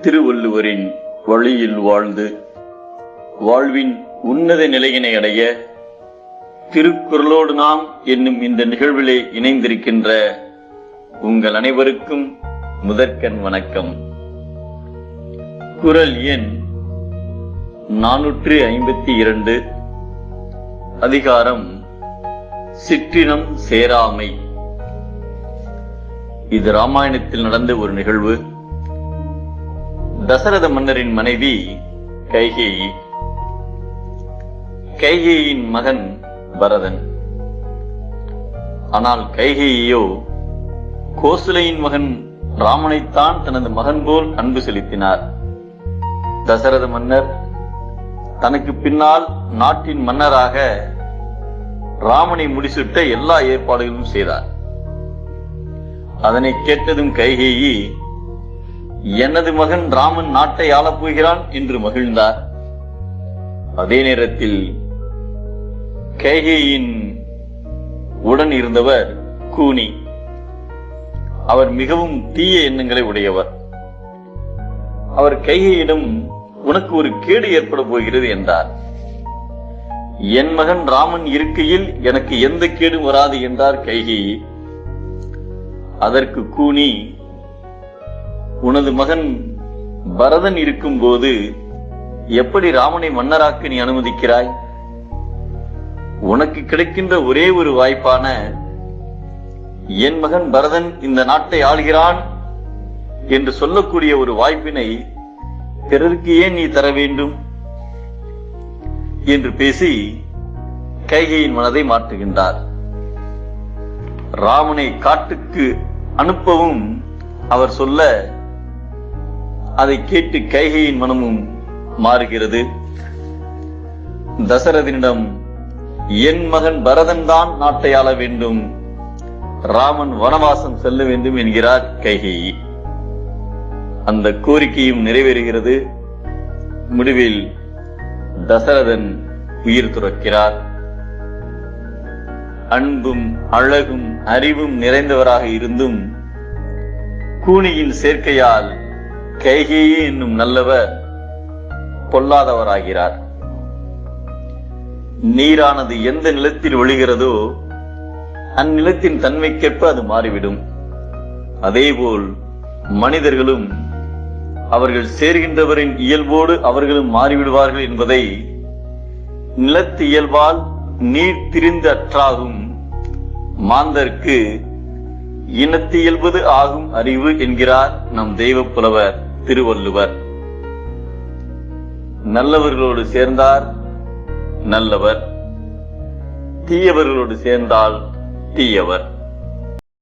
திருவள்ளுவரின் வழியில் வாழ்ந்து வாழ்வின் உன்னத நிலையினை அடைய திருக்குறளோடு நாம் என்னும் இந்த நிகழ்விலே இணைந்திருக்கின்ற உங்கள் அனைவருக்கும் முதற்கண் வணக்கம். குறள் எண் 452, அதிகாரம் சிற்றினம் சேராமை. இது ராமாயணத்தில் நடந்த ஒரு நிகழ்வு. தசரத மன்னரின் மனைவி கைகேயி, கைகேயின் மகன் பரதன். ஆனால் கைகேயியோ கோசலையின் மகன் ராமனைத்தான் தனது மகன் போல் அன்பு செலுத்தினார். தசரத மன்னர் தனக்கு பின்னால் நாட்டின் மன்னராக ராமனை முடிசூட்ட எல்லா ஏற்பாடுகளும் செய்தார். அதனை கேட்டதும் கைகேயி எனது மகன் ராமன் நாட்டை ஆளப் போகிறான் என்று மகிழ்ந்தார். அதே நேரத்தில் கைகேயின் உடன் இருந்தவர் கூனி. அவர் மிகவும் தீய எண்ணங்களை உடையவர். அவர் கைகேயிடம் உனக்கு ஒரு கேடு ஏற்பட போகிறது என்றார். என் மகன் ராமன் இருக்கையில் எனக்கு எந்த கேடும் வராது என்றார் கைகேயி. அதற்கு கூனி, உனது மகன் பரதன் இருக்கும் போது எப்படி ராமனை மன்னராக்க நீ அனுமதிக்கிறாய்? உனக்கு கிடைக்கின்ற ஒரே ஒரு வாய்ப்பான என் மகன் பரதன் இந்த நாட்டை ஆள்கிறான் என்று சொல்லக்கூடிய ஒரு வாய்ப்பினை பிறருக்கு ஏன் நீ தர வேண்டும் என்று பேசி கைகேயின் மனதை மாற்றுகின்றார். ராமனை காட்டுக்கு அனுப்பவும் அவர் சொல்ல அதை கேட்டு கைகேயின் மனமும் மாறுகிறது. தசரதனிடம் என் மகன் பரதன் தான் நாட்டை ஆள வேண்டும், ராமன் வனவாசம் செல்ல வேண்டும் என்கிறார் கைகேயி. அந்த கோரிக்கையும் நிறைவேறுகிறது. முடிவில் தசரதன் உயிர் துறக்கிறார். அன்பும் அழகும் அறிவும் நிறைந்தவராக இருந்தும் கூனியின் சேர்க்கையால் கைகேயி என்னும் நல்லவர் பொல்லாதவராகிறார். நீரானது எந்த நிலத்தில் ஒழுகிறதோ அந்நிலத்தின் தன்மைக்கேற்ப அது மாறிவிடும். அதேபோல் மனிதர்களும் அவர்கள் சேர்கின்றவரின் இயல்போடு அவர்களும் மாறிவிடுவார்கள் என்பதை நிலத்து இயல்பால் நீர் திரிந்து அற்றாகும் மாந்தர்க்கு இனத்து இயல்பது ஆகும் அறிவு என்கிறார் நம் தெய்வ புலவர் திருவள்ளுவர். நல்லவர்களோடு சேர்ந்தார் நல்லவர், தீயவர்களோடு சேர்ந்தால் தீயவர்.